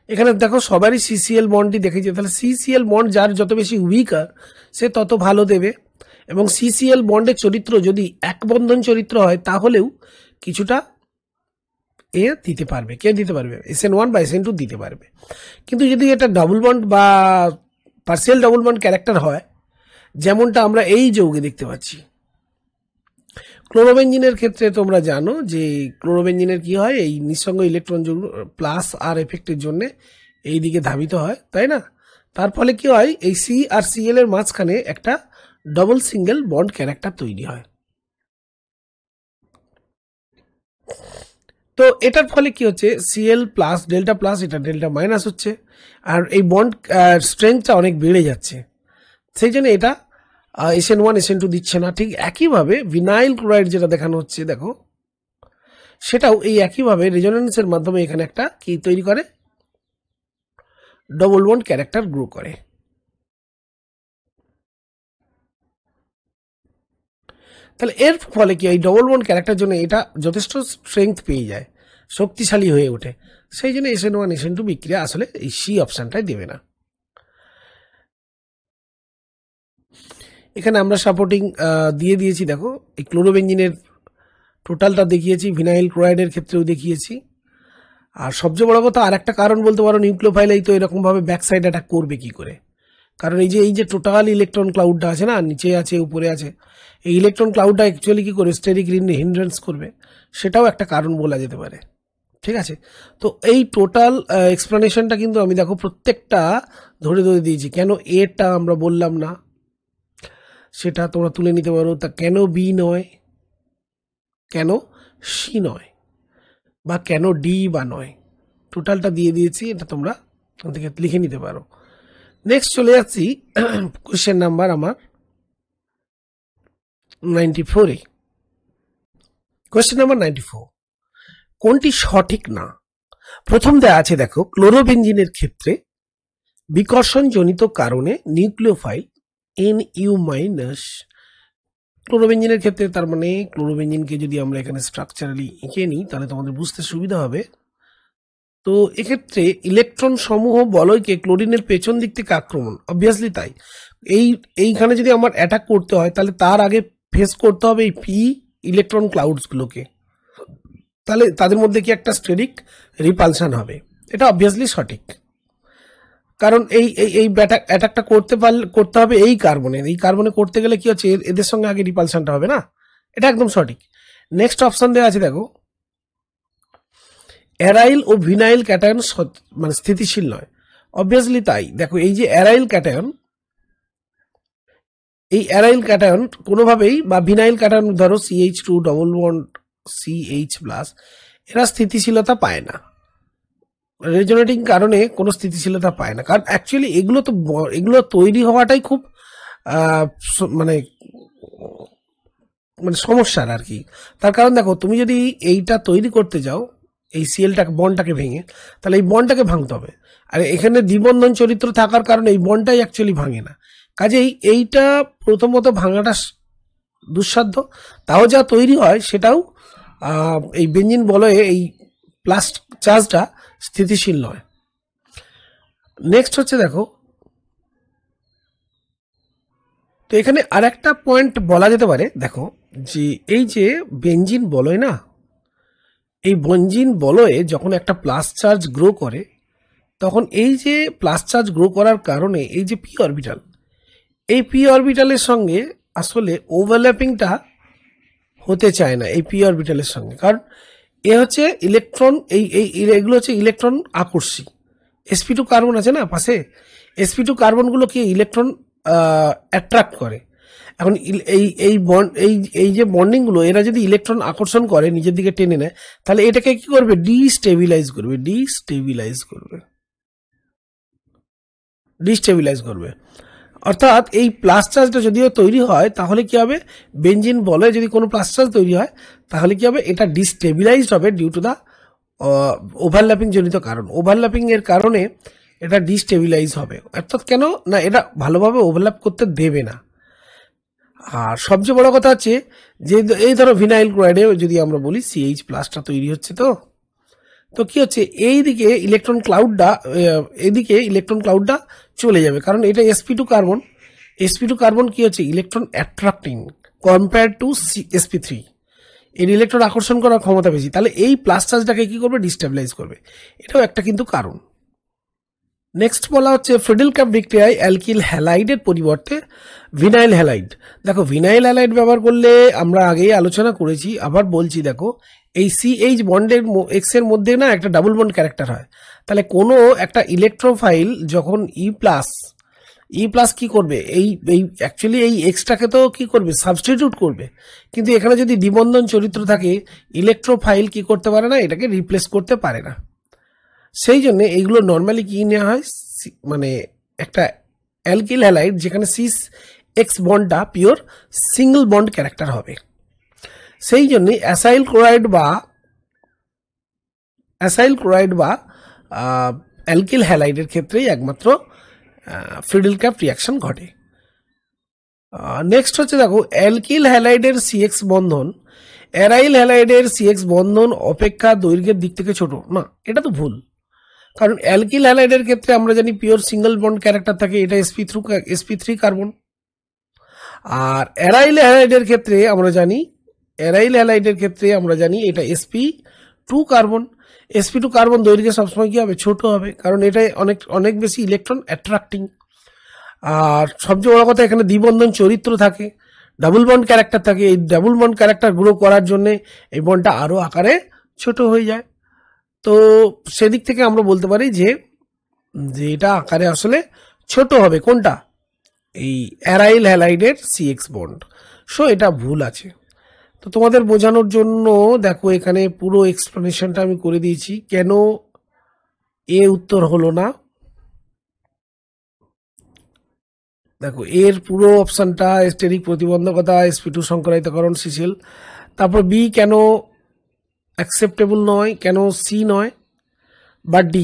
এখানে দেখো সবারই CCl বন্ডটি দেখেছি। তাহলে CCl বন্ড যার যত বেশি উইকার সে তত ভালো দেবে। এবং CCl বন্ডের চরিত্র যদি এক বন্ধন চরিত্র হয় তাহলেও কিছুটা দিতে পারবে। কে দিতে পারবে? SN1 বা SN2 দিতে পারবে। কিন্তু যদি এটা ডাবল বন্ড বা পার্সিয়াল ডাবল বন্ড ক্যারেক্টার হয়, যেমনটা আমরা এই যৌগে দেখতে পাচ্ছি, ক্লোরোবেঞ্জিনের ক্ষেত্রে তোমরা জানো যে ক্লোরোবেঞ্জিনের কি হয়, এই নিঃসঙ্গ ইলেকট্রন যৌগ প্লাস আর এফেক্টের জন্য এই দিকে ধাবিত হয়, তাই না? তার ফলে কি হয়, এই সি আর সিএল এর মাঝখানে একটা ডবল সিঙ্গেল বন্ড ক্যারেক্টার তৈরি হয়। তো এটার ফলে কি হচ্ছে, সিএল প্লাস ডেল্টা প্লাস, এটা ডেল্টা মাইনাস হচ্ছে, আর এই বন্ড স্ট্রেংথটা অনেক বেড়ে যাচ্ছে। সেই জন্য এটা SN1 SN2 দিচ্ছে না। ঠিক একইভাবে ভিনাইল ক্লোরাইড যেটা দেখানো হচ্ছে দেখো, সেটাও এই একইভাবে রেজোনেন্সের মাধ্যমে এখানে একটা কি তৈরি করে, ডবল বন্ড ক্যারেক্টার গ্রো করে। তাহলে এর ফলে কি এই ডবল বন্ড ক্যারেক্টার জন্য এটা যথেষ্ট স্ট্রেংথ পেয়ে যায়, শক্তিশালী হয়ে ওঠে। সেই জন্য SN1 SN2 বিক্রিয়া আসলে এই সি অপশনটাই দেবে না। এখানে আমরা সাপোর্টিং দিয়ে দিয়েছি দেখো, এই ক্লোরোবেঞ্জিনের টোটালটা দেখিয়েছি, ভিনাইল ক্লোরাইডের ক্ষেত্রেও দেখিয়েছি। আর সবচেয়ে বড় কথা আর একটা কারণ বলতে পারো, নিউক্লিওফাইল এই তো এরকমভাবে ব্যাক সাইড অ্যাটাক করবে কি করে, কারণ এই যে টোটাল ইলেকট্রন ক্লাউডটা আছে না, নিচে আছে উপরে আছে, এই ইলেকট্রন ক্লাউডটা অ্যাকচুয়ালি কি করে স্টেরিক হিন্ড্রেন্স করবে, সেটাও একটা কারণ বলা যেতে পারে, ঠিক আছে। তো এই টোটাল এক্সপ্লানেশনটা কিন্তু আমি দেখো প্রত্যেকটা ধরে দিয়েছি। কেন এটা আমরা বললাম না সেটা তোমরা তুলে নিতে পারো। তা কেন বি নয়, কেন সি নয়, বা কেন ডি বা নয়, টোটালটা দিয়ে দিয়েছি, এটা তোমরা ওখান থেকে লিখে নিতে পারো। নেক্সট চলে যাচ্ছি কোয়েশ্চেন নাম্বার আমার 94-এ। কোয়েশ্চেন নাম্বার 94, কোনটি সঠিক না? প্রথম দেয়া আছে দেখো, ক্লোরোবেঞ্জিনের ক্ষেত্রে বিকর্ষণজনিত কারণে নিউক্লিওফাইল NU- ক্লোরোবেঞ্জিনের ক্ষেত্রে, তার মানে ক্লোরোবেঞ্জিনকে যদি আমরা এখানে স্ট্রাকচারালি এঁকে নিই তাহলে তোমাদের বুঝতে সুবিধা হবে। তো এক্ষেত্রে ইলেকট্রন সমূহ বলয়কে ক্লোরিনের পেছন দিক থেকে আক্রমণ, অবভিয়াসলি তাই, এই এইখানে যদি আমার অ্যাটাক করতে হয় তাহলে তার আগে ফেস করতে হবে এই পি ইলেকট্রন ক্লাউডসগুলোকে, তাহলে তাদের মধ্যে কি একটা স্টেরিক রিপালশন হবে। এটা অবভিয়াসলি সঠিক, কারণ এই এই এই অ্যাটাকটা করতে হবে এই কার্বনে করতে গেলে কি হচ্ছে, এদের সঙ্গে আগে রিপালশনটা হবে না। এটা একদম সঠিক। নেক্সট অপশন দেওয়া আছে দেখো, অ্যারাইল ও ভিনাইল ক্যাটায়ন মানে স্থিতিশীল নয়। অবভিয়াসলি তাই। দেখো এই যে অ্যারাইল ক্যাটায়ন, এই অ্যারাইল ক্যাটায়ন কোনোভাবেই, বা ভিনাইল ক্যাটায়ন ধরো CH2 ডবল বন্ড CH+, এরা স্থিতিশীলতা পায় না, রেজোনেটিং কারণে কোনো স্থিতিশীলতা পায় না। কারণ অ্যাকচুয়ালি এগুলো তৈরি হওয়াটাই খুব মানে মানে সমস্যার আর কি। তার কারণ দেখো, তুমি যদি এইটা তৈরি করতে যাও, এই বন্ডটাকে ভেঙে, তাহলে এই বন্ডটাকে ভাঙতে হবে। আর এখানে দ্বিবন্ধন চরিত্র থাকার কারণে এই বন্ডটাই অ্যাকচুয়ালি ভাঙে না। কাজেই এইটা প্রথমত ভাঙাটা দুঃসাধ্য। তাও যা তৈরি হয় সেটাও এই বেঞ্জিন বলয়ে এই প্লাস চার্জটা স্থিতিশীল নয়। নেক্সট হচ্ছে দেখো, তো এখানে আর একটা পয়েন্ট বলা যেতে পারে, দেখো যে এই যে বেঞ্জিন বলয় না, এই বেঞ্জিন বলয়ে যখন একটা প্লাস চার্জ গ্রো করে, তখন এই যে প্লাস চার্জ গ্রো করার কারণে এই যে পি অরবিটাল, এই পি অরবিটালের সঙ্গে আসলে ওভারল্যাপিংটা হতে চায় না এই পি অরবিটালের সঙ্গে। কারণ এ হচ্ছে ইলেকট্রন, এগুলো হচ্ছে ইলেকট্রন আকর্ষী। sp2 কার্বন আছে না পাশে, sp2 কার্বনগুলো কি ইলেকট্রন অ্যাট্রাক্ট করে। এখন এই যে বন্ডিংগুলো, এরা যদি ইলেকট্রন আকর্ষণ করে, নিজের দিকে টেনে নেয়, তাহলে এটাকে কি করবে, ডিস্টেবিলাইজ করবে। অর্থাৎ এই প্লাস চার্জটা যদিও তৈরি হয়, তাহলে কি হবে, বেঞ্জিন বলে যদি কোনো প্লাস চার্জ তৈরি হয়, তাহলে কি হবে, এটা ডিস্টেবিলাইজড হবে ডিউ টু দা ওভারল্যাপিং জনিত কারণ। ওভারল্যাপিং এর কারণে এটা ডিস্টেবিলাইজ হবে। অর্থাৎ কেন না, এটা ভালোভাবে ওভারল্যাপ করতে দেবে না। আর সবচেয়ে বড় কথা হচ্ছে যে এই ধরো ভিনাইল ক্লোরাইডে যদি আমরা বলি CH+টা তৈরি হচ্ছে, তো কি হচ্ছে, এইদিকে ইলেকট্রন ক্লাউডটা চলে যাবে, কারণ এটা sp2 কার্বন কি হচ্ছে, electron attracting compare to sp3, এর ইলেকট্রন আকর্ষণ করার ক্ষমতা বেশি। তাহলে এই প্লাস চার্জটাকে কি করবে, ডিস্টেবিলাইজ করবে। এটাও একটা কিন্তু কারণ। নেক্সট বলা হচ্ছে ফ্রিডেল ক্যাপ বিক্রিয়ায় অ্যালকিল হ্যালাইডের পরিবর্তে ভিনাইল হ্যালাইড। দেখো ভিনাইল হ্যালাইড ব্যবহার করলে আমরা আগেই আলোচনা করেছি, আবার বলছি, দেখো এই CH বন্ডের X এর মধ্যে না একটা ডাবল বন্ড ক্যারেক্টার হয়। তাহলে কোনো একটা ইলেকট্রোফাইল যখন E+ কি করবে, এই অ্যাকচুয়ালি এই এক্সটাকে তো কি করবে, সাবস্টিটিউট করবে। কিন্তু এখানে যদি দ্বিবন্ধন চরিত্র থাকে, ইলেকট্রোফাইল কি করতে পারে না, এটাকে রিপ্লেস করতে পারে না। সেই জন্য এইগুলো নর্মালি কি নেওয়া হয়, মানে একটা অ্যালকিল হ্যালাইড যেখানে CX বন্ডটা পিওর সিঙ্গল বন্ড ক্যারেক্টার হবে। সেই জন্য অ্যাসাইল ক্লোরাইড বা অ্যালকিল হ্যালাইডের ক্ষেত্রেই একমাত্র ফ্রিডেল ক্যাপ রিয়াকশন ঘটে। নেক্সট হচ্ছে দেখো, অ্যালকিল হ্যালাইডের CX বন্ধন অ্যারাইল হ্যালাইডের CX বন্ধন অপেক্ষা দৈর্ঘ্যের দিক থেকে ছোট না, এটা তো ভুল। কারণ অ্যালকিল হ্যালাইডের ক্ষেত্রে আমরা জানি পিওর সিঙ্গল বন্ড ক্যারেক্টার থাকে, এটা sp3 কার্বন। আর অ্যারাইল হ্যালাইডের ক্ষেত্রে আমরা জানি এটা sp2 কার্বন। sp2 কার্বন দৈর্ঘ্যে সবসময় কি হবে, ছোট হবে, কারণ এটাই অনেক বেশি ইলেকট্রন অ্যাট্রাক্টিং। আর সবচেয়ে বড় কথা, এখানে দ্বিবন্ধন চরিত্র থাকে, ডাবল বন্ড ক্যারেক্টার থাকে। এই ডাবল বন্ড ক্যারেক্টার গ্রো করার জন্য এই বন্ডটা আরো আকারে ছোট হয়ে যায়। তো সেদিক থেকে আমরা বলতে পারি যে এটা আকারে আসলে ছোট হবে, কোনটা, এই অ্যারাইল হ্যালাইডের CX বন্ড। সো এটা ভুল আছে। তো তোমাদের বোঝানোর জন্য দেখো এখানে পুরো এক্সপ্লেনেশনটা আমি করে দিয়েছি, কেন উত্তর হলো না। দেখো এর পুরো অপশনটা স্টেরিক প্রতিবন্ধকতা, sp2 সংকরায়িতকরণ সিসিল, তারপর B কেন অ্যাকসেপ্টেবল নয়, কেন C নয় বা D।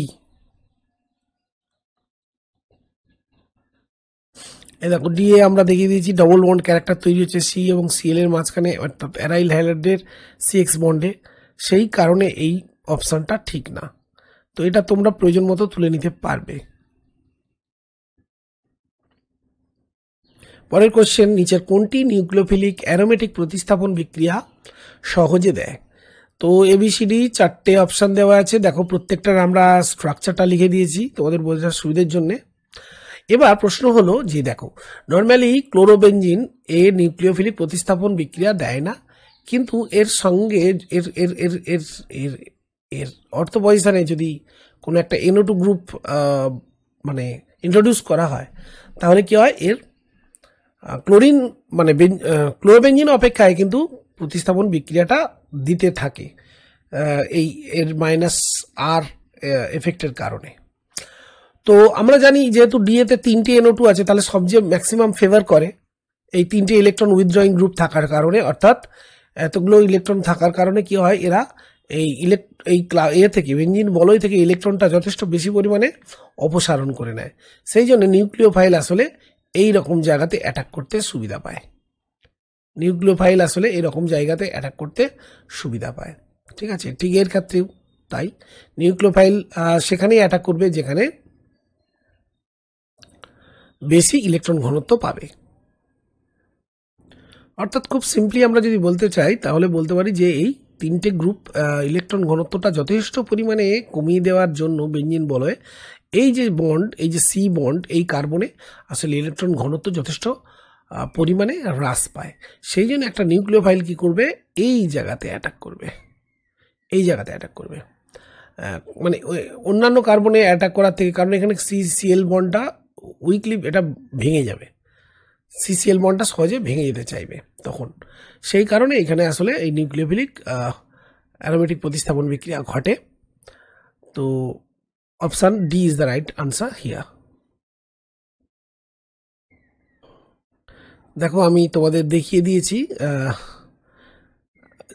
দেখো D এ আমরা দেখিয়ে দিয়েছি ডবল বন্ড ক্যারেক্টার তৈরি হচ্ছে C এবং Cl এর মাঝখানে, অর্থাৎ অ্যারাইল হ্যালাইডের CX বন্ডে, সেই কারণে এই অপশনটা ঠিক না। তো এটা তোমরা প্রয়োজন মতো তুলে নিতে পারবে। পরের কোশ্চেন, নিচের কোনটি নিউক্লিওফিলিক অ্যারোমেটিক প্রতিস্থাপন বিক্রিয়া সহজে দেয়? তো এবিসিডি 4টে অপশান দেওয়া আছে, দেখো প্রত্যেকটার আমরা স্ট্রাকচারটা লিখে দিয়েছি তোমাদের বোঝার সুবিধার জন্য। এবার প্রশ্ন হলো যে দেখো, নর্মালি ক্লোরোবেনজিন এর নিউক্লিওফিলিক প্রতিস্থাপন বিক্রিয়া দেয় না, কিন্তু এর সঙ্গে এর এর এর এর এর এর অর্থ পজিশনে যদি কোনো একটা NO2 গ্রুপ মানে ইন্ট্রোডিউস করা হয়, তাহলে কি হয়, এর ক্লোরিন মানে ক্লোরোবেনজিন অপেক্ষায় কিন্তু প্রতিস্থাপন বিক্রিয়াটা দিতে থাকে এই এর -R এফেক্টের কারণে। তো আমরা জানি যেহেতু ডিএতে 3টে NO2 আছে, তাহলে সবচেয়ে ম্যাক্সিমাম ফেভার করে এই 3টে ইলেকট্রন উইথড্রয়িং গ্রুপ থাকার কারণে, অর্থাৎ এতগুলো ইলেকট্রন থাকার কারণে কি হয়, এরা এই থেকে বেঞ্জিন বলয় থেকে ইলেকট্রনটা যথেষ্ট বেশি পরিমাণে অপসারণ করে নেয়। সেই জন্য নিউক্লিওফাইল আসলে এই রকম জায়গাতে অ্যাটাক করতে সুবিধা পায়। নিউক্লিওফাইল আসলে এরকম জায়গাতে অ্যাটাক করতে সুবিধা পায়। ঠিক আছে, ঠিক এর ক্ষেত্রেও তাই নিউক্লিওফাইল সেখানেই অ্যাটাক করবে যেখানে বেশি ইলেকট্রন ঘনত্ব পাবে। অর্থাৎ খুব সিম্পলি আমরা যদি বলতে চাই তাহলে বলতে পারি যে এই 3টে গ্রুপ ইলেকট্রন ঘনত্বটা যথেষ্ট পরিমাণে কমিয়ে দেওয়ার জন্য বেঞ্জিন বলয় এই যে বন্ড, এই যে সি বন্ড, এই কার্বনে আসলে ইলেকট্রন ঘনত্ব যথেষ্ট পরিমাণে হ্রাস পায়। সেই জন্য একটা নিউক্লিওফাইল কি করবে, এই জায়গাতে অ্যাটাক করবে, এই জায়গাতে অ্যাটাক করবে, মানে অন্যান্য কার্বনে অ্যাটাক করার থেকে, কারণ এখানে CCl বন্ডটা উইকলি এটা ভেঙে যাবে, CCl বন্ডটা সহজে ভেঙে যেতে চাইবে তখন। সেই কারণে এখানে আসলে এই নিউক্লিওফিলিক অ্যারোমেটিক প্রতিস্থাপন বিক্রিয়া ঘটে। তো option D is the right answer here. দেখো আমি তোমাদের দেখিয়ে দিয়েছি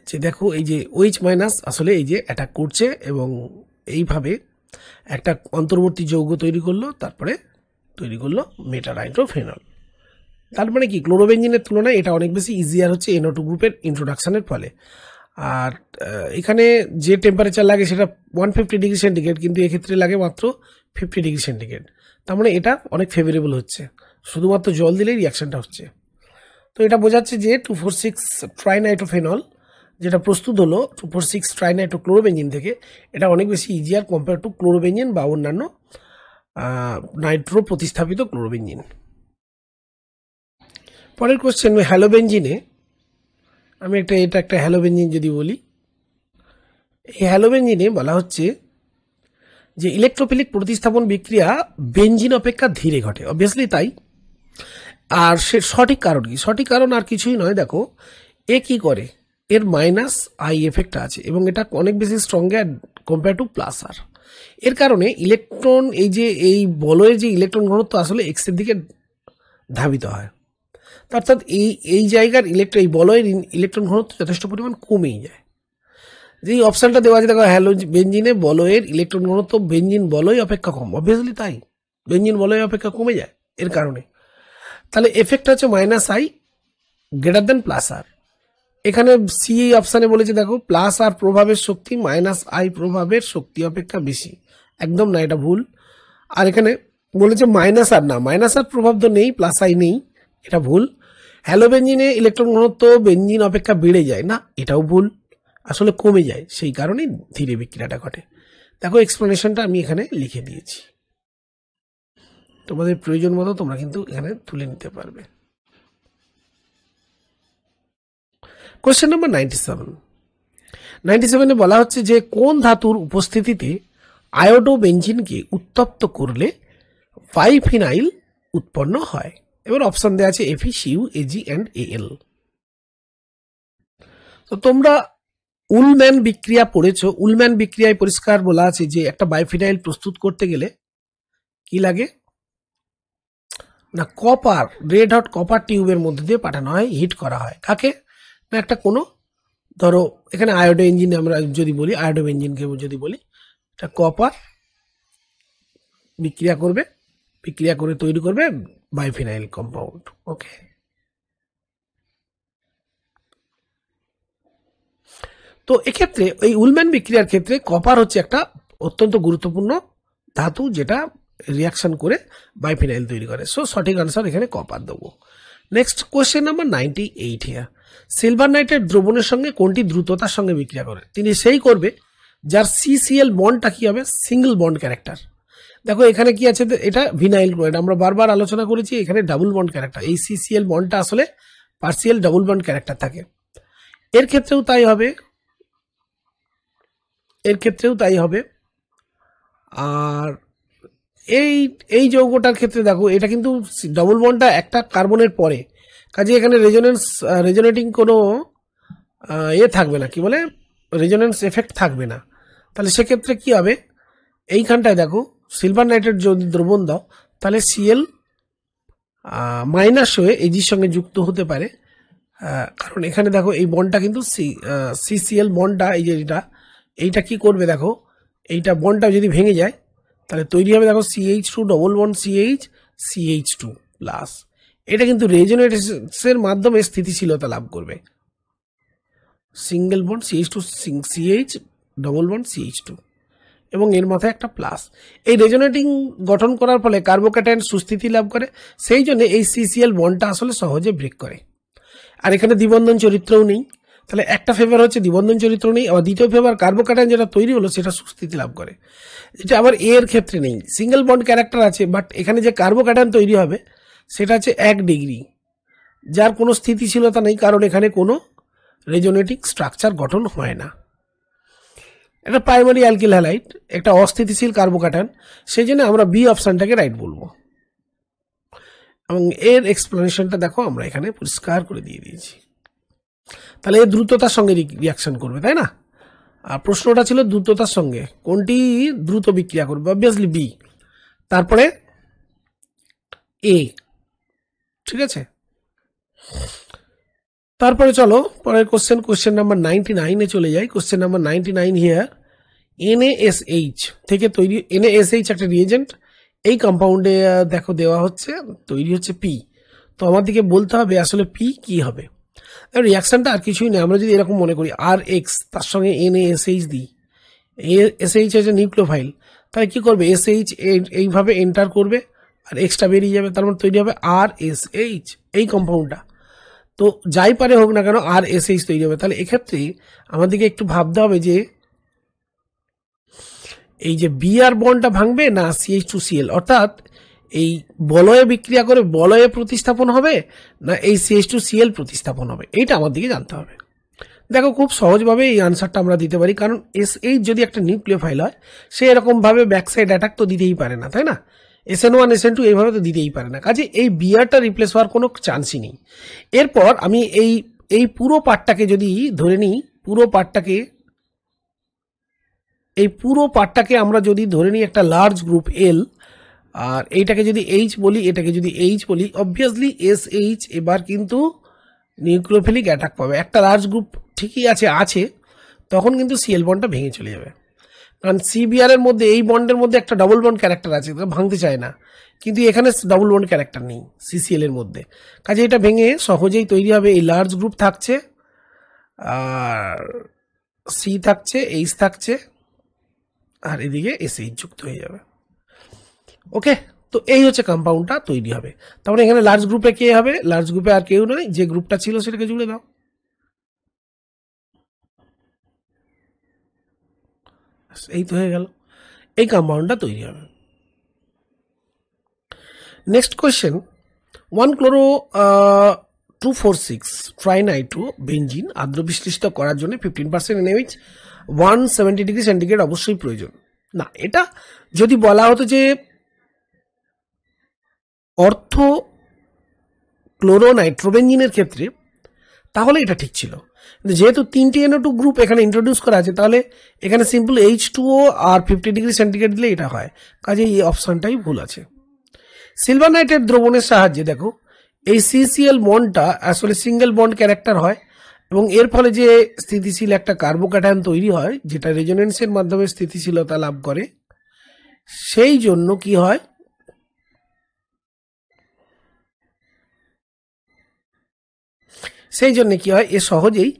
যে দেখো এই যে OH- আসলে এই যে অ্যাটাক করছে এবং এইভাবে একটা অন্তর্বর্তী যৌগ তৈরি করলো, তারপরে তৈরি করলো মেটানাইট্রোফেনল। তার মানে কি, ক্লোরোবেনজিনের তুলনায় এটা অনেক বেশি ইজিয়ার হচ্ছে NO2 গ্রুপের ইন্ট্রোডাকশনের ফলে। আর এখানে যে টেম্পারেচার লাগে সেটা 150 ডিগ্রি সেন্টিগ্রেড, কিন্তু এক্ষেত্রে লাগে মাত্র 50 ডিগ্রি সেন্টিগ্রেড। তার মানে এটা অনেক ফেভারেবল হচ্ছে, শুধুমাত্র জল দিলেই রিয়াকশনটা হচ্ছে। তো এটা বোঝাচ্ছে যে 2,4,6 ট্রাইনাইট্রোফেনল যেটা প্রস্তুত হলো 2,4,6 ট্রাইনাইট্রোক্লোরোবেনজিন থেকে, এটা অনেক বেশি ইজিয়ার কম্পেয়ার টু ক্লোরোবেনজিন বা অন্যান্য নাইট্রো প্রতিস্থাপিত ক্লোরোবেনজিন। পরের কোশ্চেন, হ্যালোবেনজিনে আমি এটা একটা হ্যালোবেনজিন যদি বলি, এই হ্যালোবেনজিনে বলা হচ্ছে যে ইলেকট্রোফিলিক প্রতিস্থাপন বিক্রিয়া বেনজিন অপেক্ষা ধীরে ঘটে। অবভিয়াসলি তাই। আর সে সঠিক কারণ কি? সঠিক কারণ আর কিছুই নয়, দেখো এ কি করে, এর -I এফেক্ট আছে এবং এটা অনেক বেশি স্ট্রঙ্গার কম্পেয়ার টু R। এর কারণে ইলেকট্রন এই বলয়ের যে ইলেকট্রন ঘনত্ব আসলে এক্সের দিকে ধাবিত হয়, অর্থাৎ এই জায়গার এই বলয়ের ইলেকট্রন ঘনত্ব যথেষ্ট পরিমাণ কমেই যায়। যে অপশানটা দেওয়া আছে দেখো, বেনজিনে বলয়ের ইলেকট্রন ঘনত্ব বেনজিন বলয় অপেক্ষা কম। অবভিয়াসলি তাই, বেনজিন বলয় অপেক্ষা কমে যায় এর কারণে। তাহলে এফেক্ট হচ্ছে -I গ্রেটার দেন +R। এখানে সি অপশানে বলেছে দেখো +R প্রভাবের শক্তি -I প্রভাবের শক্তি অপেক্ষা বেশি। একদম না, এটা ভুল। আর এখানে বলেছে -R না, -R প্রভাব তো নেই, +I নেই, এটা ভুল। হ্যালোবেনজিনে ইলেকট্রন ঘনত্ব বেনজিন অপেক্ষা বেড়ে যায় না, এটাও ভুল, আসলে কমে যায়, সেই কারণে ধীরে বিক্রিয়াটা ঘটে। দেখো এক্সপ্লেনেশনটা আমি এখানে লিখে দিয়েছি, তোমাদের প্রয়োজন মতো তোমরা কিন্তু এখানে তুলে নিতে পারবে। কোশ্চেন নাম্বার 97 বলা হচ্ছে যে কোন ধাতুর উপস্থিতিতে আয়োডোবেনজিনকে উত্তপ্ত করলে বাইফিনাইল উৎপন্ন হয়। এবার অপশন দেওয়া আছে Fe, Cu, Ag and Al। তো তোমরা উলম্যান বিক্রিয়া পড়েছো। উলম্যান বিক্রিয়ায় পরিষ্কার বলা আছে যে একটা বাইফিনাইল প্রস্তুত করতে গেলে কি লাগে না, কপার, রেড হট কপার টিউবের মধ্যে দিয়ে পাঠানো হয়, হিট করা হয়। কাকে না, একটা কোনো ধরো এখানে আয়োডো ইঞ্জিন আমরা যদি বলি, আয়োডো ইঞ্জিনকে যদি বলি, এটা কপার বিক্রিয়া করবে, বিক্রিয়া করে তৈরি করবে বাইফিনাইল কম্পাউন্ড। ওকে, তো এক্ষেত্রে এই উলম্যান বিক্রিয়ার ক্ষেত্রে কপার হচ্ছে একটা অত্যন্ত গুরুত্বপূর্ণ ধাতু যেটা রিয়াকশন করে বাইফিনাইল তৈরি করে। সো সঠিক আনসার এখানে কপার দেবো। Next question number 98 here, silver nitrate দ্রবণের সঙ্গে কোনটি দ্রুততার সঙ্গে বিক্রিয়া করে? তিনি সেই করবে যার CCl বন্ডটা কি হবে, সিঙ্গেল বন্ড ক্যারেক্টার। দেখো এখানে কি আছে, এটা ভিনাইল ক্লোরাইড, আমরা বারবার আলোচনা করেছি এখানে ডাবল বন্ড ক্যারেক্টার, এই CCl বন্ডটা আসলে পার্সিয়াল ডাবল বন্ড ক্যারেক্টার থাকে। এর ক্ষেত্রেও তাই হবে, আর এই যৌগটার ক্ষেত্রে দেখো এটা কিন্তু ডাবল বন্ডটা একটা কার্বনের পরে, কাজে এখানে রেজোনেটিং কোনো থাকবে না, কি বলে রেজোনেন্স এফেক্ট থাকবে না। তাহলে সেক্ষেত্রে কি হবে, এইখানটায় দেখো সিলভার নাইট্রেট যদি দ্রবণ দাও তাহলে Cl মাইনাস হয়ে Ag সঙ্গে যুক্ত হতে পারে, কারণ এখানে দেখো এই বন্ডটা কিন্তু CCl বন্ডটা এই যে এইটা কি করবে, দেখো এইটা বন্ডটা যদি ভেঙে যায় তাহলে তৈরি হবে দেখো CH2 double bond CH2 plus, এটা কিন্তু রেজোনেন্সের মাধ্যমে স্থিতিশীলতা লাভ করবে, single bond CH2 CH double bond CH2 এবং এর মাথায় একটা প্লাস। এই রেজোনেটিং গঠন করার ফলে কার্বোক্যাটায়ন সুস্থিতি লাভ করে, সেই জন্য এই CCl বন্ডটা আসলে সহজে ব্রেক করে। আর এখানে দ্বিবন্ধন চরিত্রও নেই, তাহলে একটা ফেভার হচ্ছে দ্বিবন্ধন চরিত্র নেই, আবার দ্বিতীয় ফেভার কার্বোক্যাটায়ন যেটা তৈরি হলো সেটা সুস্থিতি লাভ করে, যেটা আবার এর ক্ষেত্রে নেই। সিঙ্গেল বন্ড ক্যারেক্টার আছে, বাট এখানে যে কার্বোক্যাটায়ন তৈরি হবে সেটা হচ্ছে 1 ডিগ্রি, যার কোনো স্থিতিশীলতা নেই, কারণ এখানে কোনো রেজোনেটিং স্ট্রাকচার গঠন হয় না। এটা প্রাইমারি অ্যালকিল হ্যালাইড, একটা অস্থিতিশীল কার্বোক্যাটায়ন, সেই জন্য আমরা বি অপশনটাকে রাইট বলবো। এবং এর এক্সপ্লেনেশনটা দেখো আমরা এখানে পরিষ্কার করে দিয়ে দিয়েছি। তাহলে এর দ্রুততার সঙ্গে রিয়াকশন করবে, তাই না? আর প্রশ্নটা ছিল দ্রুততার সঙ্গে কোনটি দ্রুত বিক্রিয়া করবে, অবভিয়াসলি বি, তারপরে এ, ঠিক আছে। তারপরে চলো পরের কোশ্চেন নাম্বার 99 চলে যাই। কোশ্চেন নাম্বার 99 হিয়ার, NaSH থেকে তৈরি, NaSH একটা রিয়েজেন্ট, এই কম্পাউন্ডে দেখো দেওয়া হচ্ছে তৈরি হচ্ছে P, তো আমাদেরকে বলতে হবে আসলে P কি হবে। রিয়াকশনটা আর কিছুই না, আমরা যদি এরকম মনে করি RX তার সঙ্গে NaSH দিই, SH হচ্ছে নিউক্লিওফাইল, তাহলে কি করবে, SH এইভাবে এন্টার করবে আর এক্সটা বেরিয়ে যাবে, তার মানে তৈরি হবে RSH এই কম্পাউন্ডটা। তো যাই পারে হোক না কেন RSH তৈরি হবে। তাহলে এক্ষেত্রে আমাদেরকে একটু ভাবতে হবে যে এই যে Br বন্ডটা ভাঙবে না CH2Cl, অর্থাৎ এই বলয়ে বিক্রিয়া করে বলয়ে প্রতিস্থাপন হবে না এই CH2Cl প্রতিস্থাপন হবে, এইটা আমাদেরকে জানতে হবে। দেখো খুব সহজভাবে এই আনসারটা আমরা দিতে পারি, কারণ SH যদি একটা নিউক্লিওফাইল হয় সে এরকমভাবে ব্যাকসাইড অ্যাটাক তো দিতেই পারে না, তাই না? SN1 SN2 এইভাবে তো দিতেই পারে না, কাজে এই বিয়ারটা রিপ্লেস হওয়ার কোনো চান্সই নেই। এরপর আমি এই পুরো পার্টটাকে যদি ধরে নিই, পুরো পার্টটাকে আমরা যদি ধরে নিই একটা লার্জ গ্রুপ L, আর এইটাকে যদি H বলি, এটাকে যদি H বলি, অবভিয়াসলি SH এবার কিন্তু নিউক্লিওফিলিক অ্যাটাক পাবে। একটা লার্জ গ্রুপ ঠিকই আছে, তখন কিন্তু Cl বন্ডটা ভেঙে চলে যাবে, কারণ CBr এর মধ্যে এই বন্ডের মধ্যে একটা ডাবল বন্ড ক্যারেক্টার আছে, ভাঙতে চায় না, কিন্তু এখানে ডাবল বন্ড ক্যারেক্টার নেই CCl এর মধ্যে, কাজে এটা ভেঙে সহজেই তৈরি হবে। এই লার্জ গ্রুপ থাকছে, আর C থাকছে, H থাকছে, আর এদিকে SH যুক্ত হয়ে যাবে। ওকে, তো এই হচ্ছে কম্পাউন্ডটা তৈরি হবে। তারপরে এখানে লার্জ গ্রুপে কে হবে, লার্জ গ্রুপে আর কেউ নয়, যে গ্রুপটা ছিল সেটাকে জুড়ে দাও, এই তো হয়ে গেল, এই কম্পাউন্ডটা তৈরি হবে। Next question, 1-chloro-2,4,6 trinitro benzene আদ্র বিশ্লিষ্ট করার জন্য 15% NaOH 170 ডিগ্রি সেন্টিগ্রেড অবশ্যই প্রয়োজন। না, এটা যদি বলা হতো যে অর্থ ক্লোরোনাইট্রোবেঞ্জিনের ক্ষেত্রে, তাহলে এটা ঠিক ছিল, কিন্তু যেহেতু 3টে NO2 গ্রুপ এখানে ইন্ট্রোডিউস করা আছে, তাহলে এখানে সিম্পল H2O আর 50 ডিগ্রি সেন্টিগ্রেড দিলে এটা হয়, কাজে এই অপশনটাই ভুল আছে। সিলভার নাইট্রেট দ্রবণের সাহায্যে দেখো এই CCl বন্ডটা আসলে সিঙ্গেল বন্ড ক্যারেক্টার হয়, এবং এর ফলে যে স্থিতিশীল একটা কার্বোক্যাটায়ন তৈরি হয় যেটা রেজোনেন্সের মাধ্যমে স্থিতিশীলতা লাভ করে, সেই জন্য কি হয়, এ সহজেই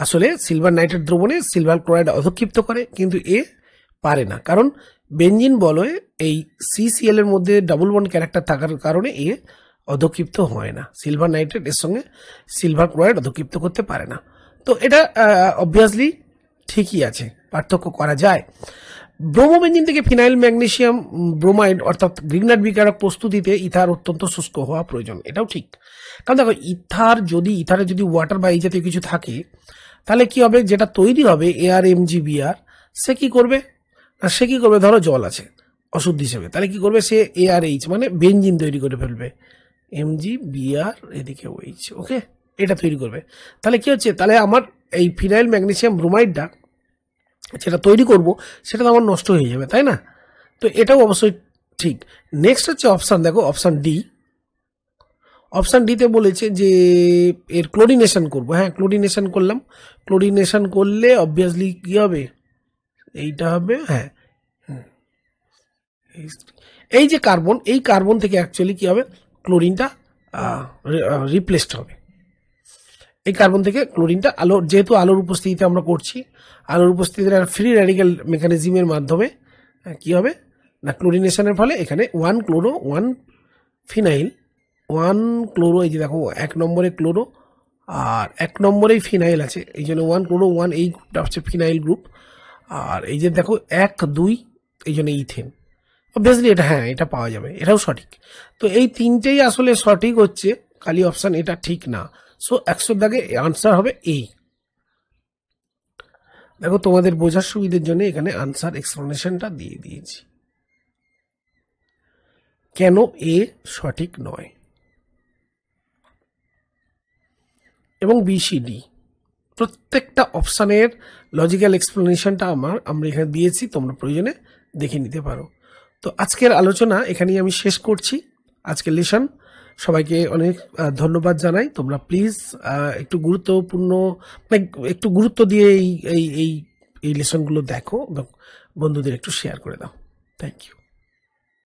আসলে সিলভার নাইট্রেট দ্রবণে সিলভার ক্লোরাইড অধক্ষিপ্ত করে, কিন্তু এ পারে না, কারণ বেঞ্জিন বলয়ে এই CCl এর মধ্যে ডাবল বন্ড ক্যারেক্টার থাকার কারণে এ অধক্ষিপ্ত হয় না, সিলভার নাইট্রেট এর সঙ্গে সিলভার ক্লোরাইড অধক্ষিপ্ত করতে পারে না। তো এটা অবভিয়াসলি ঠিকই আছে, পার্থক্য করা যায়। ব্রোমোবেনজিন থেকে ফিনাইল ম্যাগনেসিয়াম ব্রোমাইড অর্থাৎ গ্রিগনাট বিকারক প্রস্তুতিতে ইথার অত্যন্ত শুষ্ক হওয়া প্রয়োজন, এটাও ঠিক। কারণ দেখো ইথারে যদি ওয়াটার বা এই জাতীয় কিছু থাকে, তাহলে কি হবে, যেটা তৈরি হবে ArMgBr, সে কি করবে ধরো জল আছে অশুদ্ধ হিসেবে, তাহলে কি করবে, সে ArH মানে বেনজিন তৈরি করে ফেলবে, MgBr এদিকে OH, ওকে, এটা তৈরি করবে। তাহলে কি হচ্ছে, তাহলে আমার এই ফিনাইল ম্যাগনেসিয়াম ব্রোমাইডটা যেটা তৈরি করব সেটা তো আমার নষ্ট হয়ে যাবে, তাই না? তো এটাও অবশ্যই ঠিক। নেক্সট হচ্ছে অপশান, দেখো অপশান ডিতে বলেছে যে এর ক্লোরিনেশন করব। হ্যাঁ, ক্লোরিনেশন করলাম, ক্লোরিনেশন করলে অবভিয়াসলি কি হবে, এইটা হবে, হ্যাঁ, এই যে কার্বন থেকে অ্যাকচুয়ালি কি হবে, ক্লোরিনটা রিপ্লেসড হবে। এই কার্বন থেকে ক্লোরিনটা যেহেতু আলোর উপস্থিতিতে আমরা করছি, আলোর উপস্থিতিতে ফ্রি র্যাডিক্যাল মেকানিজমের মাধ্যমে কি হবে না, ক্লোরিনেশনের ফলে এখানে 1 ক্লোরো 1 ফিনাইল, 1 ক্লোরো, এই যে দেখো 1 নম্বরে ক্লোরো আর 1 নম্বরেই ফিনাইল আছে, এই জন্য 1 ক্লোরো 1, এই গ্রুপটা হচ্ছে ফিনাইল গ্রুপ। আর এই যে দেখো 1 2, এই জন্য ইথেন। অবভিয়াসলি এটা, হ্যাঁ, এটা পাওয়া যাবে, এটাও সঠিক। তো এই তিনটেই আসলে সঠিক হচ্ছে, খালি অপশান এটা ঠিক না। সো 100 দাগে আনসার হবে এ। দেখো তোমাদের বোঝার সুবিধার জন্য এখানে আনসার এক্সপ্লেনেশনটা দিয়ে দিয়েছি, কেন এ সঠিক নয়। এবং BCD প্রত্যেকটা অপশানের লজিক্যাল এক্সপ্লেনেশনটা আমরা এখানে দিয়েছি, তোমরা প্রয়োজনে দেখে নিতে পারো। তো আজকের আলোচনা এখানেই আমি শেষ করছি, আজকের লেসন। সবাইকে অনেক ধন্যবাদ জানাই। তোমরা প্লিজ একটু গুরুত্ব দিয়ে এই লেসনগুলো দেখো, বন্ধুদের একটু শেয়ার করে দাও। Thank you.